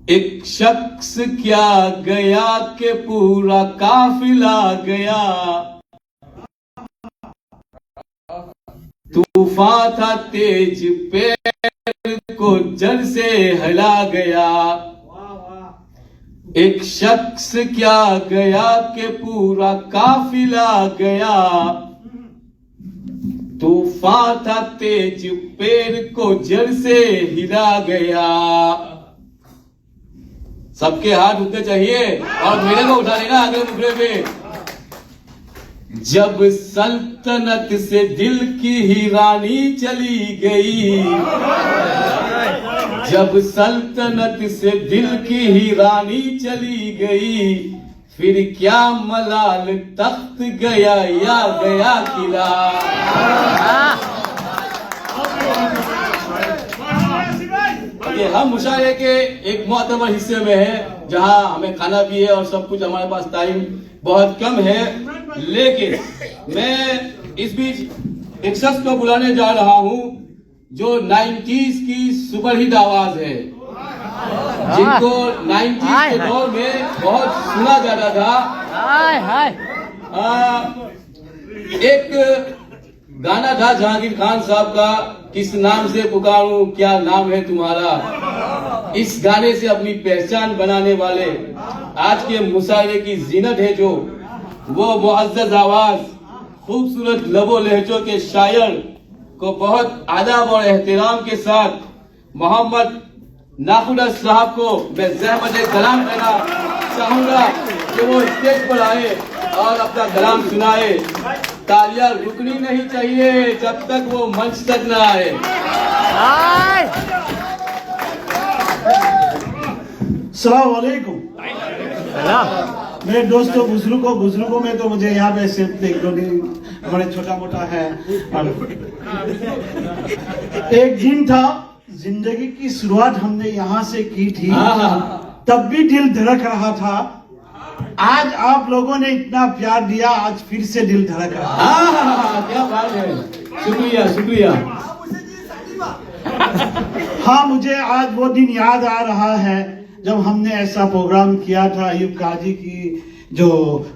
एक शख्स क्या गया के पूरा काफिला गया, तूफान था तेज पैर को जड़ से हिला गया। एक शख्स क्या गया के पूरा काफिला गया, तूफान था तेज पेड़ को जड़ से हिला गया। सबके हाथ उठने चाहिए और मेरे को उठा लेना आगे मुखड़े पे। जब सल्तनत से दिल की ही रानी चली गई, जब सल्तनत से दिल की ही रानी चली गई, फिर क्या मलाल तख्त गया या गया किला। ये हम मुशायरे के एक मोहतबर हिस्से में है जहां हमें खाना भी है और सब कुछ, हमारे पास टाइम बहुत कम है। लेकिन मैं इस बीच एक शख्स को बुलाने जा रहा हूं जो 90s की सुपरहिट आवाज है, जिनको 90s के दौर में बहुत सुना जाता था। एक गाना था जहांगीर खान साहब का, किस नाम से पुकारूं क्या नाम है तुम्हारा। इस गाने से अपनी पहचान बनाने वाले आज के मुशायरे की जीनत है जो वो मुअज़्ज़ज़ आवाज, खूबसूरत लबो लहजों के शायर को बहुत आदब और एहतराम के साथ मोहम्मद नाखुदा साहब को मैं ज़हमत कलाम करना चाहूंगा कि वो स्टेज पर आए और अपना कलाम सुनाए। तालियां रुकनी नहीं चाहिए जब तक वो मंच तक न आए। अस्सलाम वालेकुम मेरे दोस्तों, बुजुर्गों में तो मुझे यहाँ पे सिर्फ एक दो दिन बड़े छोटा मोटा है। एक दिन था, जिंदगी की शुरुआत हमने यहाँ से की थी, तब भी दिल धड़क रहा था। आज आप लोगों ने इतना प्यार दिया, आज फिर से दिल धड़क रहा है। क्या बात है, शुक्रिया शुक्रिया। हाँ, मुझे आज वो दिन याद आ रहा है जब हमने ऐसा प्रोग्राम किया था अयूब काजी की जो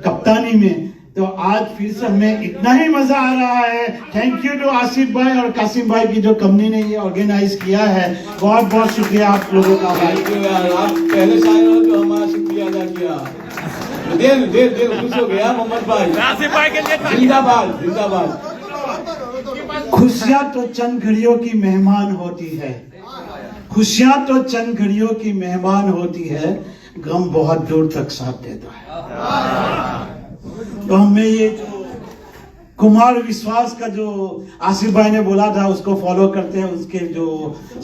कप्तानी में। तो आज फिर से हमें इतना ही मजा आ रहा है। थैंक यू टू आसिफ भाई और कासिम भाई की जो कंपनी ने ये ऑर्गेनाइज किया है, बहुत बहुत शुक्रिया आप लोगों का। भाई आप पहले शायर हो तो हमारा शुक्रिया अदा किया। दिल खुश हो गया मोहम्मद भाई। आसिफ भाई के लिए जिंदाबाद जिंदाबाद। खुशियाँ तो चंद घड़ियों की मेहमान होती है, खुशियाँ तो चंद घड़ियों की मेहमान होती है, गम बहुत दूर तक साथ देता है। तो हमें ये कुमार विश्वास का जो आसिफ भाई ने बोला था उसको फॉलो करते हैं, उसके जो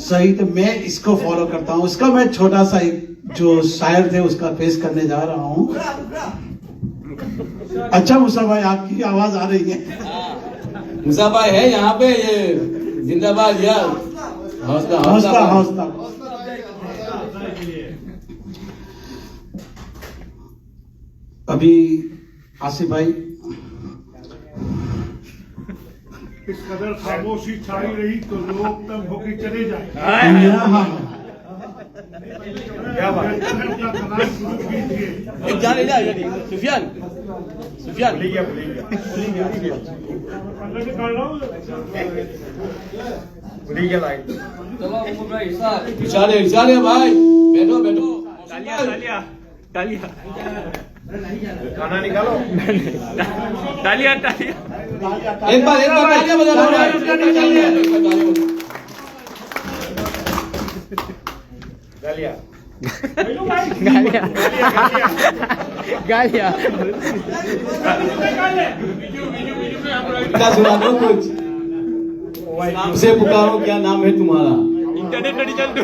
सही, तो मैं इसको फॉलो करता हूँ। उसका मैं छोटा सा जो शायर थे उसका पेश करने जा रहा हूँ। अच्छा मूसा भाई, आपकी आवाज आ रही है। मूसा भाई है यहाँ पे, ये जिंदाबाद यार। हौसला हौसला हौसला। अभी आसिफ भाई इस कदर खामोशी छाई रही तो लोग तब होके चले जाए। क्या बात सुफियान सुफियान इशारे इशारे भाई, बैठो बैठो। खाना निकालो। तालियां एक बार तालियां बजा लो भाई। गालियां क्या सुना दो कुछ। नाम से पुकारो क्या नाम है तुम्हारा। इंटरनेट नहीं चलता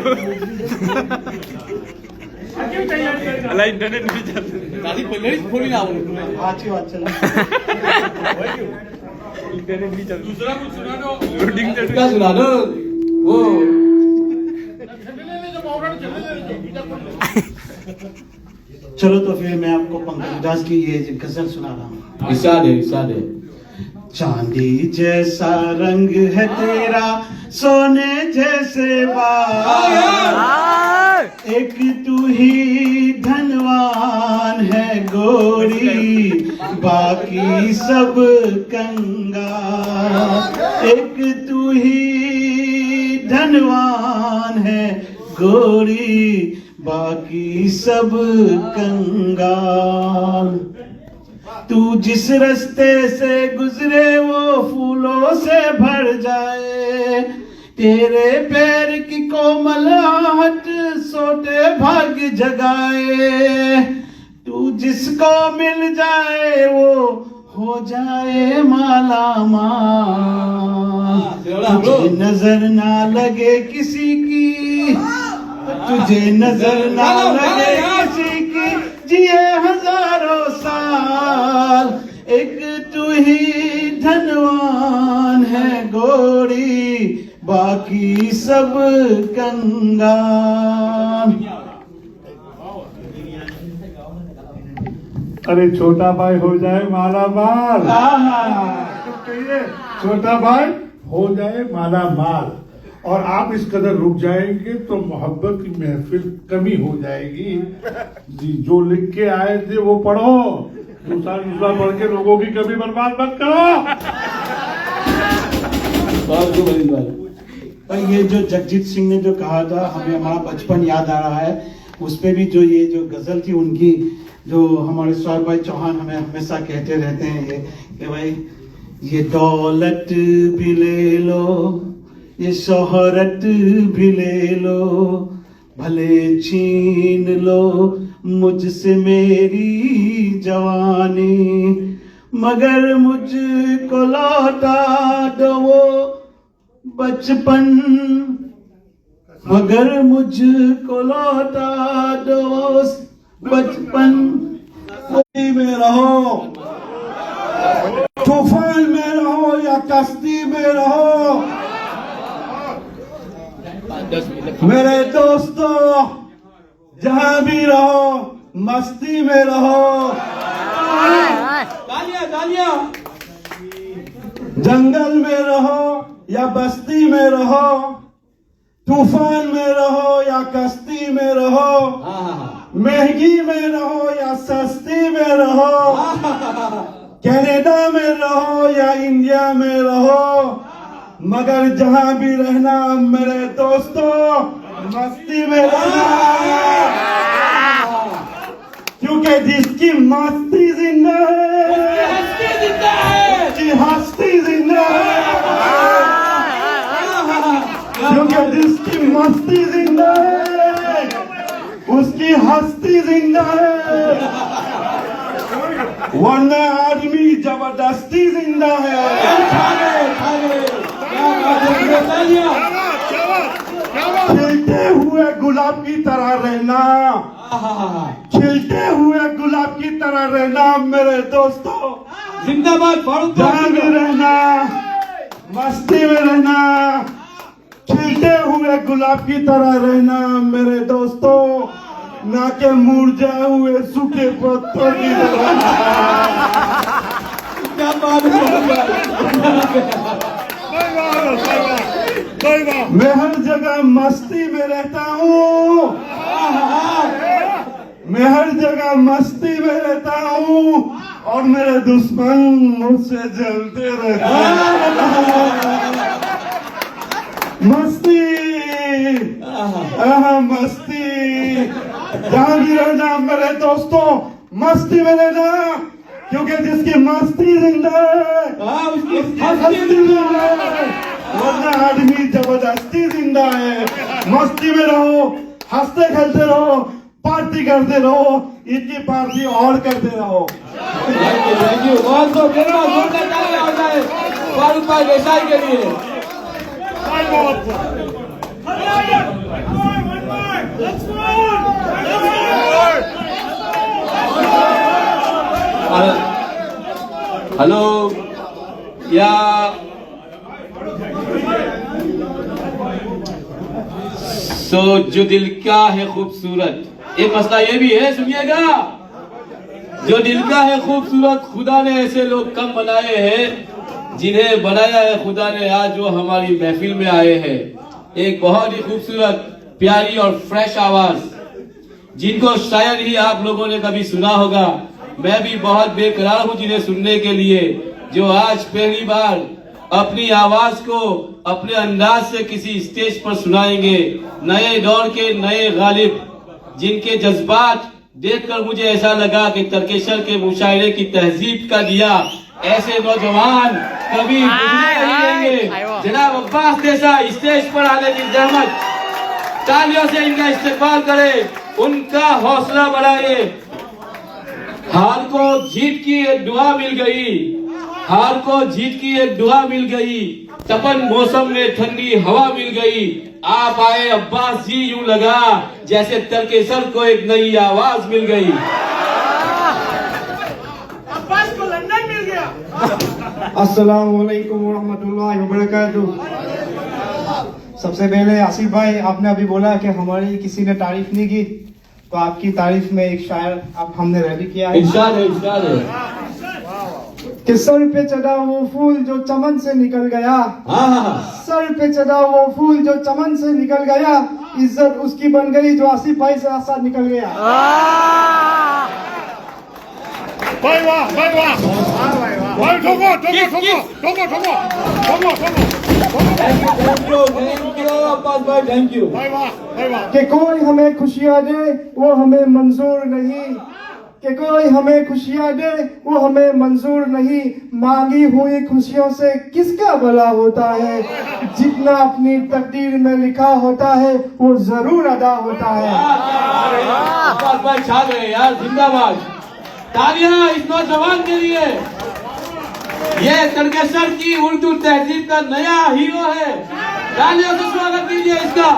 अला इंटरनेट नहीं चलता। दादी पहले ही खोली ना अच्छी बात चल इंटरनेट नहीं चलता। दूसरा कुछ सुना दो, लोडिंग चल क्या सुना दो वो। चलो तो फिर मैं आपको पंकज उदास की ये गजल सुना रहा हूँ। इरशाद है इरशाद है। चांदी जैसा रंग है तेरा, सोने जैसे बाल, एक तू ही बाकी सब कंगाल। एक तू ही धनवान है गोरी, बाकी सब कंगाल। तू जिस रास्ते से गुजरे वो फूलों से भर जाए, तेरे पैर की कोमल आहट सोते भाग्य जगाए। तू जिसको मिल जाए वो हो जाए माला माल। तुझे नजर ना लगे किसी की, तुझे नजर ना लगे किसी की, जिए हजारों साल। एक तू ही धनवान है गोरी, बाकी सब कंगाल। अरे छोटा भाई हो जाए माला माल। कहिए छोटा भाई हो जाए माला माल। और आप इस कदर रुक जाएंगे तो मोहब्बत की महफिल कमी हो जाएगी। जी जो लिख के आए थे वो पढ़ो, दूसरा पढ़ के लोगों की कभी बर्बाद मत करो। पर ये जो जगजीत सिंह ने जो कहा था, हमें हमारा बचपन याद आ रहा है। उस पे भी जो ये जो गजल थी उनकी, जो हमारे सौरभ भाई चौहान हमें हमेशा कहते रहते हैं ये कि भाई ये दौलत भी ले लो, ये शोहरत भी ले लो, भले छीन लो मुझसे मेरी जवानी, मगर मुझको लौटा दो वो बचपन, मगर मुझको लौटा दो बचपन। में रहो, तूफान में रहो या कश्ती में रहो, मेरे दोस्तों जहां भी रहो मस्ती में रहो। तालियां तालियां। जंगल में रहो या बस्ती में रहो, तूफान में रहो या कश्ती में रहो, महंगी में रहो या सस्ती में रहो, कनाडा में रहो या इंडिया में रहो, मगर जहां भी रहना मेरे दोस्तों मस्ती में रहना, क्योंकि जिसकी मस्ती जिंदा है, उसकी हस्ती जिंदा है, क्योंकि जिसकी मस्ती जिंदा है उसकी हस्ती जिंदा है, वरना आदमी जबरदस्ती जिंदा है। खिलते हुए गुलाब की तरह रहना, खिलते हुए गुलाब की तरह रहना मेरे दोस्तों, जिंदाबाद फारूक। जहां भी रहना मस्ती में रहना, खिलते हुए गुलाब की तरह रहना मेरे दोस्तों, ना के मुरझाए हुए सूखे पत्तों की तरह। क्या बात है। मैं हर जगह मस्ती में रहता हूँ, मैं हर जगह मस्ती में रहता हूँ, और मेरे दुश्मन मुझसे जलते रहते हैं। मस्ती मस्ती, जहां भी रहना मेरे दोस्तों मस्ती में रहना, क्योंकि जिसकी मस्ती जिंदा है उसकी हस्ती जिंदा है, वरना आदमी जबरदस्ती जिंदा है। मस्ती में रहो, हंसते खेलते रहो, पार्टी करते रहो, इनकी पार्टी और करते रहो। थैंक यू बहुत फारूक भाई देसाई के लिए। हेलो या सो जो दिल का है खूबसूरत, एक मसला ये भी है, सुनिएगा। जो दिल का है खूबसूरत, खुदा ने ऐसे लोग कम बनाए हैं जिन्हें बनाया है खुदा ने, आज जो हमारी महफिल में आए हैं। एक बहुत ही खूबसूरत प्यारी और फ्रेश आवाज, जिनको शायद ही आप लोगों ने कभी सुना होगा, मैं भी बहुत बेकरार हूँ जिन्हें सुनने के लिए, जो आज पहली बार अपनी आवाज को अपने अंदाज से किसी स्टेज पर सुनाएंगे। नए दौर के नए गालिब, जिनके जज्बात देखकर मुझे ऐसा लगा कि तर्केशर के मुशायरे की तहजीब का दिया। ऐसे नौजवान कभी गुजरे नहीं रहेंगे। जनाब अब्बास देसाई स्टेज पर आने की जहमत, तालियों से इनका इस्तेमाल करें, उनका हौसला बढ़ाए। हार को जीत की एक दुआ मिल गई, हार को जीत की एक दुआ मिल गई, तपन मौसम में ठंडी हवा मिल गई। आप आए अब्बास जी, यूं लगा जैसे तर्केसर को एक नई आवाज मिल गई। अब्बास को लंदन मिल गया। अस्सलाम वालेकुम रहमतुल्लाहि व बरकातुहू। सबसे पहले आसिफ भाई, आपने अभी बोला कि हमारी किसी ने तारीफ नहीं की, तो आपकी तारीफ में एक शायर आप हमने रेडी किया है इरशाद है, इरशाद है। कि सर पे चढ़ा वो फूल जो चमन से निकल गया, सर पे चढ़ा वो फूल जो चमन से निकल गया, इज्जत उसकी बन गई जो आसिफ भाई से साथ निकल गया। भाई वाह, भाई वाह, भाई ठोको ठोको ठोको ठोको ठोको ठोको थैंक यू अब्बास भाई, थैंक यू। भाई वाह, भाई वाह। कि कोई हमें खुशियां दे वो हमें मंजूर नहीं, कि कोई हमें खुशियां दे वो हमें मंजूर नहीं, मांगी हुई खुशियों से किसका भला होता है, जितना अपनी तकदीर में लिखा होता है वो जरूर अदा होता है। अब्बास भाई छा गए यार, जिंदाबाद। तालियां इस नौजवान के लिए। ये तर्केसर की उर्दू तहजीब का नया हीरो है। तालियों से स्वागत कीजिए इसका।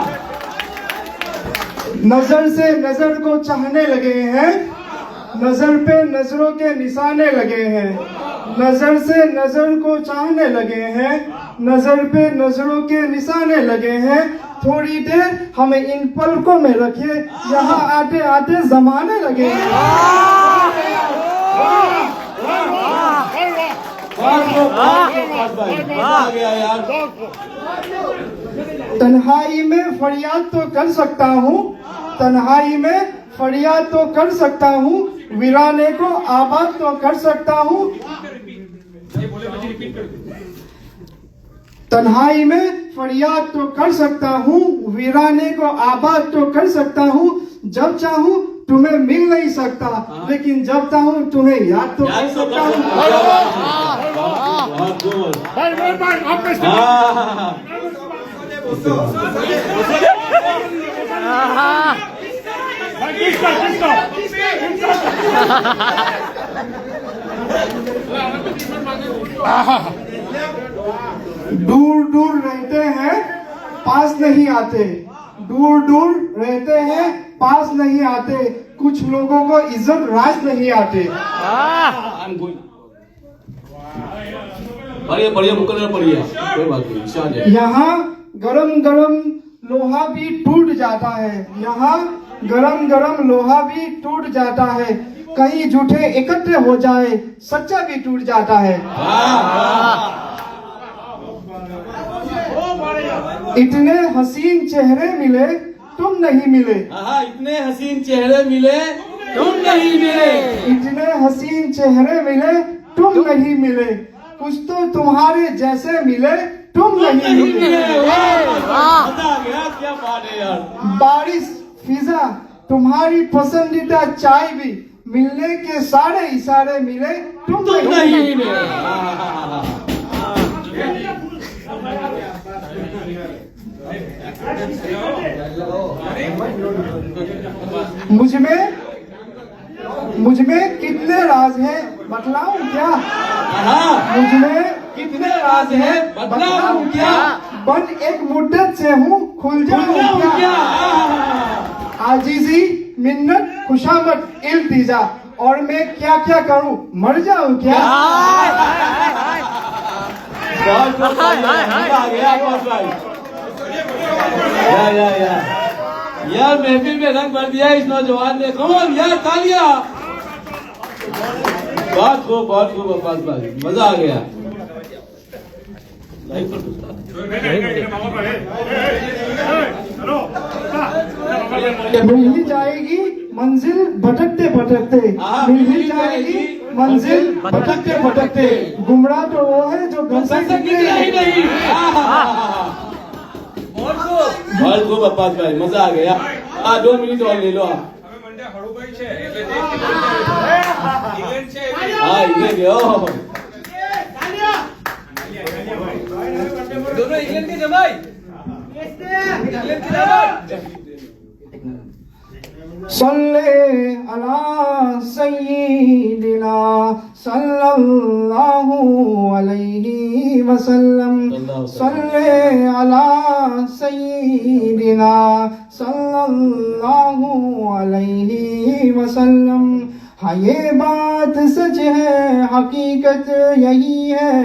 नजर से नजर को चाहने लगे हैं, नजर पे नजरों के निशाने लगे हैं, नजर से नजर को चाहने लगे हैं, नजर पे नजरों के निशाने लगे हैं। थोड़ी देर हमें इन पलकों में रखिए, यहाँ आते आते जमाने लगे हैं। आ गया यार। तन्हाई में फरियाद तो कर सकता हूँ, तन्हाई में फरियाद तो कर सकता हूँ, वीराने को आबाद तो कर सकता हूँ। तन्हाई में फरियाद तो कर सकता हूँ, वीराने को आबाद तो कर सकता हूँ। जब चाहूँ तुम्हें मिल नहीं सकता, लेकिन जब चाहूँ तुम्हें याद तो कर सकता हूँ। भाई भाई भाई, आपने दूर दूर रहते हैं पास नहीं आते, दूर दूर रहते हैं पास नहीं आते, कुछ लोगों को इज्जत राज नहीं आते। बढ़िया बढ़िया मुकर्रर बढ़िया, कोई बात नहीं, इरशाद है। यहाँ गरम गरम लोहा भी टूट जाता है, यहाँ गरम गरम लोहा भी टूट जाता है, कहीं झूठे इकट्ठे हो जाए सच्चा भी टूट जाता है। इतने हसीन चेहरे मिले तुम नहीं मिले, इतने हसीन चेहरे मिले तुम नहीं मिले, इतने हसीन चेहरे मिले तुम नहीं मिले, कुछ तो तुम्हारे जैसे मिले तुम नहीं मिले। क्या बात है यार। बारिश फिजा तुम्हारी पसंदीदा चाय भी, मिलने के सारे इशारे मिले तुम नहीं मिले। मुझमें कितने राज हैं बतलाऊं क्या, मुझमें कितने राज है बतलाऊं क्या, बन एक मुद्दत से हूँ खुल जाऊं क्या, आजीजी मिन्नत खुशामत इल्तिजा, और मैं क्या क्या करूं मर जाऊं क्या। बहुत आ गया भाई। यार महफिल में रंग भर दिया इस नौजवान ने। कौन यार, तालियां। बहुत खूब अब्बास भाई, मजा आ गया। मिल ही जाएगी मंजिल भटकते भटकते मिल ही जाएगी, मंजिल भटकते भटकते। गुमराह तो वो है जो घर से निकले ही नहीं। बहुत खूब अब्बास भाई, मजा आ गया। 2 मिनट और ले लो आप। हाँ इंग्लैंड के, ओह दोनों इंग्लैंड के जमाई इंग्लैंड के जमाई। सल्ले अला सय्यिदिना सल्लल्लाहु अलैहि वसल्लम। सल्ले अला सय्यिदिना सल्लल्लाहु अलैहि वसल्लम। हाँ ये बात सच है, हकीकत यही है,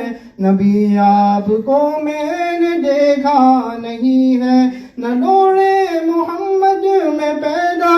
नबी आपको मैंने देखा नहीं है। न नूरे मोहम्मद में पैदा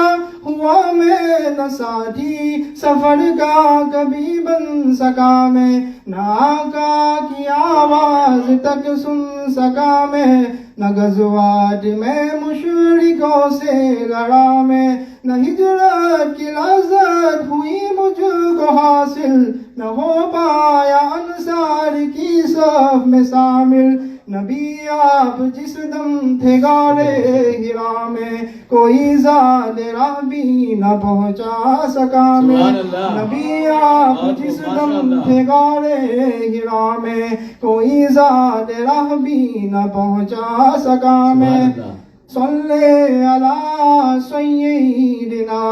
हुआ मैं, न साथी सफर का कभी बन सका मैं, न आका की आवाज तक सुन सका मैं, न गज़वात में मुशरिकों से लड़ा मैं, न हिजरत की लज़्ज़त हुई मुझको हासिल, न हो पाया अंसार की सफ में शामिल। नबी आप जिस दम थे गारे हिरा में, कोई ज़ाद राह भी न पहुंचा सका मैं। नबी आप जिस दम थे गारे हिरा में, कोई ज़ाद राह भी न पहुंचा सका मैं। सल्ले अला सय्यिदिना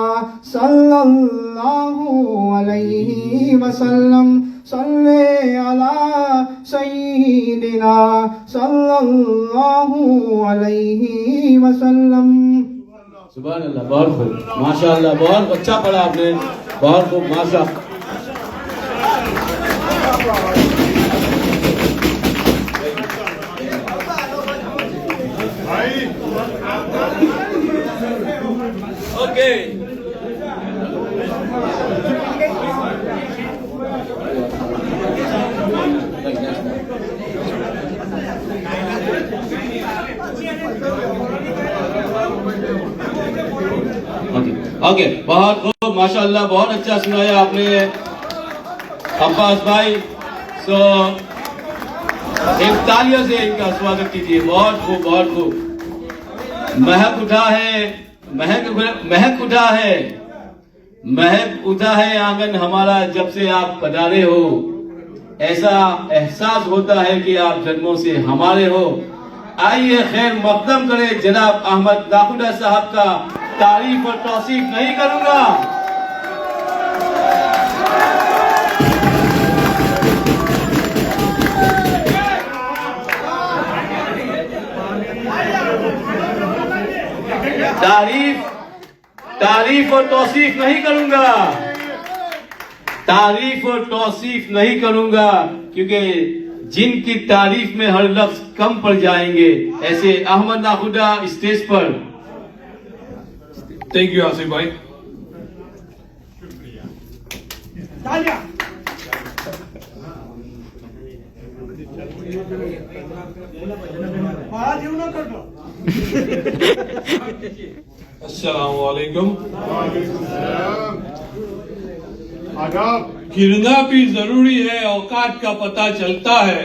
सल्लल्लाहु अलैहि वसल्लम। सल्ले अला सय्यिदिना सल्लल्लाहु अलैहि वसल्लम। सुभान अल्लाह, बहुत खूब, माशाअल्लाह, बहुत अच्छा पढ़ा आपने, बहुत खूब, माशा। ओके ओके, बहुत खूब, माशाअल्लाह, बहुत अच्छा सुनाया आपने अब्बास भाई। सो एक तालियों से इनका स्वागत कीजिए। बहुत खूब, बहुत खूब। महक उठा है, महक उठा है, महक उठा है आंगन हमारा जब से आप पधारे हो। ऐसा एहसास होता है कि आप जन्मों से हमारे हो। आइए खैर मकदम करें जनाब अहमद नाखुदा साहब का। तारीफ और तौसीफ नहीं करूंगा। तारीफ और तौसीफ नहीं करूंगा, तारीफ और तौसीफ नहीं करूंगा, क्योंकि जिनकी तारीफ में हर लफ्ज कम पड़ जाएंगे, ऐसे अहमद नाखुदा स्टेज पर। थैंक यू आसिफ भाई। अस्सलाम वालेकुम। आदाब। गिरना भी जरूरी है, औकात का पता चलता है।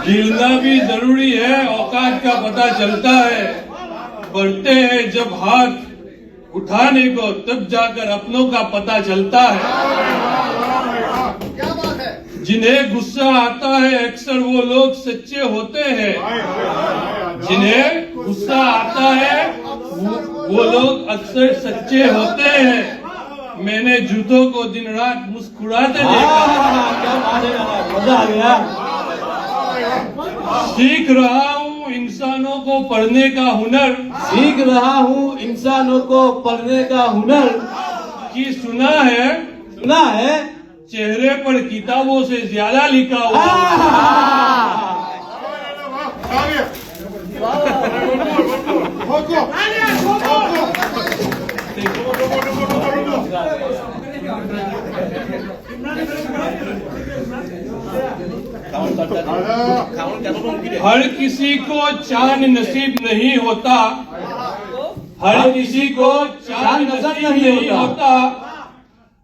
गिरना भी जरूरी है, औकात का पता चलता है। बढ़ते हैं जब हाथ उठाने को, तब जाकर अपनों का पता चलता है। जिन्हें गुस्सा आता है अक्सर वो लोग सच्चे होते हैं। जिन्हें गुस्सा आता है वो लोग अक्सर सच्चे होते हैं। मैंने जूतों को दिन रात मुस्कुराते देखा। मजा आ गया। सीख रहा हूँ इंसानों को पढ़ने का हुनर। सीख रहा हूँ इंसानों को पढ़ने का हुनर। कि सुना है चेहरे पर किताबों से ज्यादा लिखा हुआ। हर किसी को चांद नसीब नहीं होता। हर किसी को चांद नसीब नहीं होता,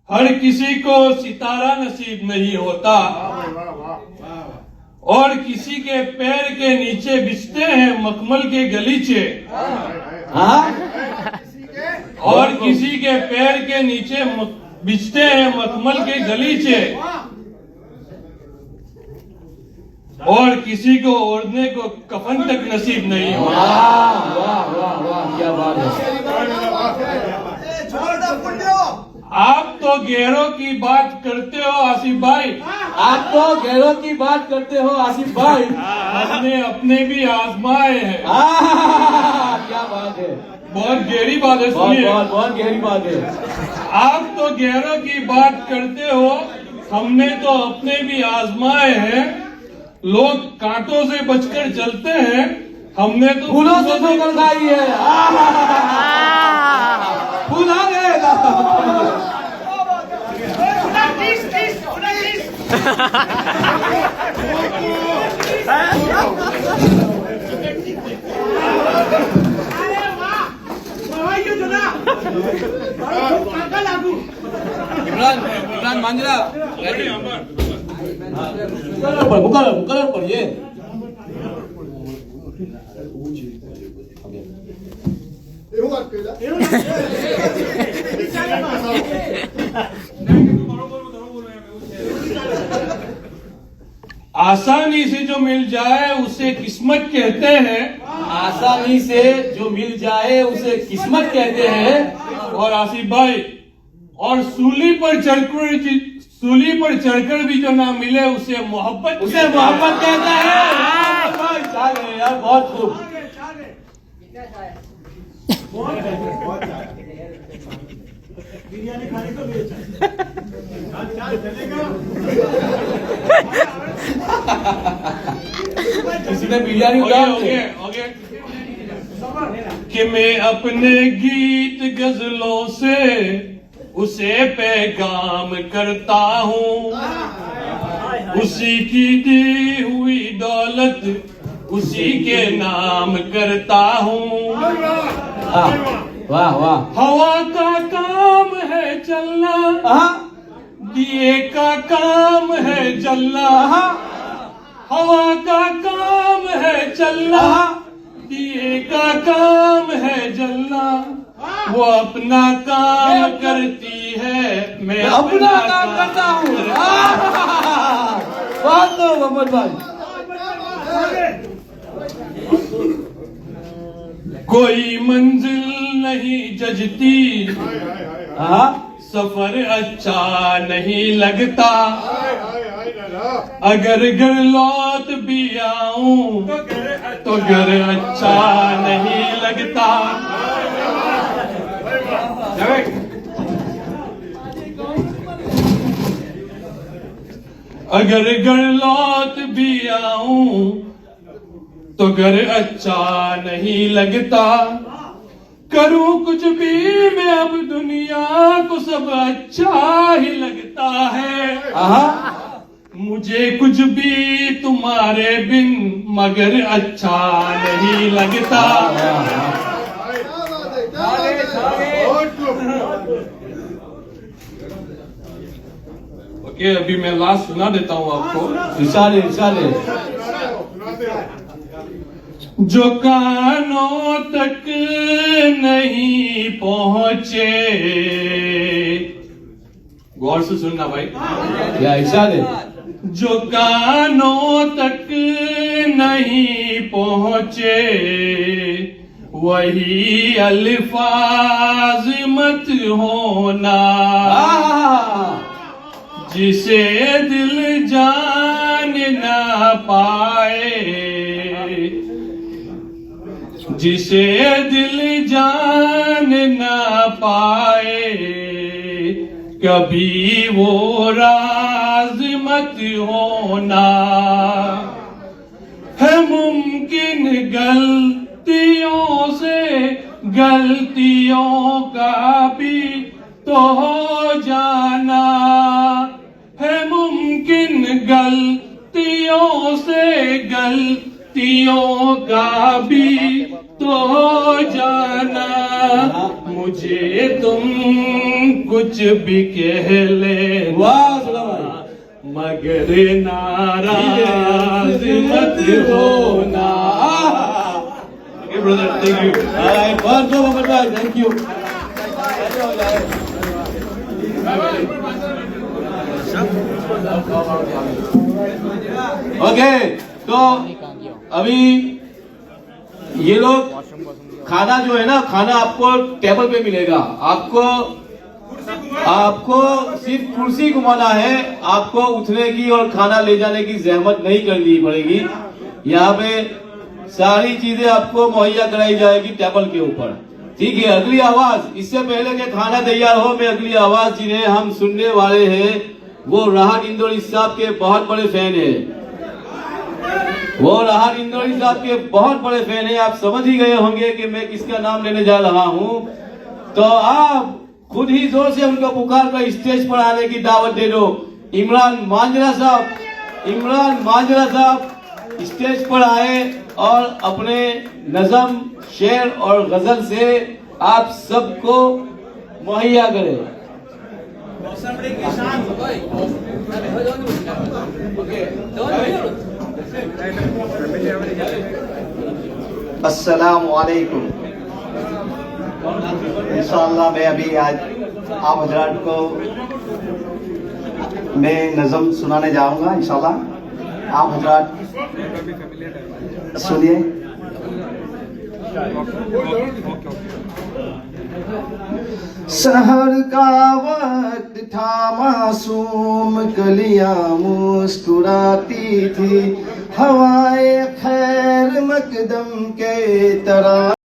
हर किसी को सितारा नसीब नहीं होता, और किसी के पैर के नीचे बिछते हैं मखमल के गलीचे, और किसी के पैर के नीचे बिछते हैं मखमल के गलीचे, और किसी को ओढ़ने को कफन तक नसीब नहीं होता। वाह वाह वाह, क्या बात है। आप तो गैरों की बात करते हो आसिफ भाई, आप तो गैरों की बात करते हो आसिफ भाई, हमने अपने भी आजमाए हैं। क्या बात है, बहुत गहरी बात है, बहुत सुनिए। बहुत बहुत गहरी बात है। आप तो गैरों की बात करते हो, हमने तो अपने भी आजमाए हैं। लोग कांटों से बचकर चलते हैं, हमने तो फूलों से ठोकर खाई है। फूल आ गए। अरे वाह, वाह ये जना, काका लागू। इमरान मांजरा मुकरर पर ये आसानी से जो मिल जाए उसे किस्मत कहते हैं, आसानी से जो मिल जाए उसे किस्मत कहते हैं। और आसिफ भाई, और सूली पर चढ़कर भी जो ना मिले उसे मोहब्बत कहते हैं। यार बहुत खूब। बिरयानी खाने को भी किसी ने बिरयानी हो गया। कि मैं अपने गीत गजलों से उसे पैगाम करता हूँ, उसी की दी हुई दौलत उसी के नाम करता हूँ। वाह वाह। हवा का काम है चलना, दिए का काम है जलना, हवा का काम है चलना, दिए का काम है जलना। वो अपना काम करती है, मैं अपना काम करता हूँ। बात तो मोहम्मद भाई। कोई मंजिल नहीं जजती, सफर अच्छा नहीं लगता, अगर घर लौट भी आऊं तो घर अच्छा नहीं लगता। अगर घर लौट भी आऊं तो घर अच्छा नहीं लगता, करूं कुछ भी मैं अब दुनिया को सब अच्छा ही लगता है। मुझे कुछ भी तुम्हारे बिन मगर अच्छा नहीं लगता। ओके, अभी मैं लास्ट सुना देता हूँ आपको। इशारे जो कानों तक नहीं पहुँचे, गौर से सुनना भाई, या इशारे। जो कानों तक नहीं पहुँचे वही अल्फाज मत होना, जिसे दिल जान ना पाए, जिसे दिल जान ना पाए, कभी वो राज मत होना। है मुमकिन गलतियों से गलतियों का भी तो हो जाना, है मुमकिन गलतियों से गलतियों का भी तो हो जाना। मुझे तुम कुछ भी कह लेना, वाह सलाम भाई। मगर नाराज मत होना। Okay, brother, thank you. बहुत मोहम्मद भाई, थैंक यू। ओके, तो अभी ये लोग खाना जो है ना, खाना आपको टेबल पे मिलेगा। आपको सिर्फ कुर्सी घुमाना है, आपको उठने की और खाना ले जाने की जहमत नहीं करनी पड़ेगी। यहाँ पे सारी चीजें आपको मुहैया कराई जाएगी टेबल के ऊपर। ठीक है, अगली आवाज, इससे पहले कि खाना तैयार हो, मैं अगली आवाज जिन्हें हम सुनने वाले हैं वो राहत इंदौरी साहब के बहुत बड़े फैन है। वो राहत इंदौरी साहब के बहुत बड़े फैन है। आप समझ ही गए होंगे कि मैं किसका नाम लेने जा रहा हूं। तो आप खुद ही जोर से उनको पुकार कर स्टेज पर आने की दावत दे दो। इमरान मांजरा साहब स्टेज पर आए और अपने नज़म, शेर और गजल से आप सबको मुहैया करें। अस्सलाम वालेकुम। इंशाअल्लाह मैं अभी आज आप हजरात को मैं नज़म सुनाने जाऊंगा। इंशाअल्लाह आप हजरात सुनिए। सहर का वक्त था, मासूम कलियां मुस्कुराती थी, हवाए खैर मकदम के तरह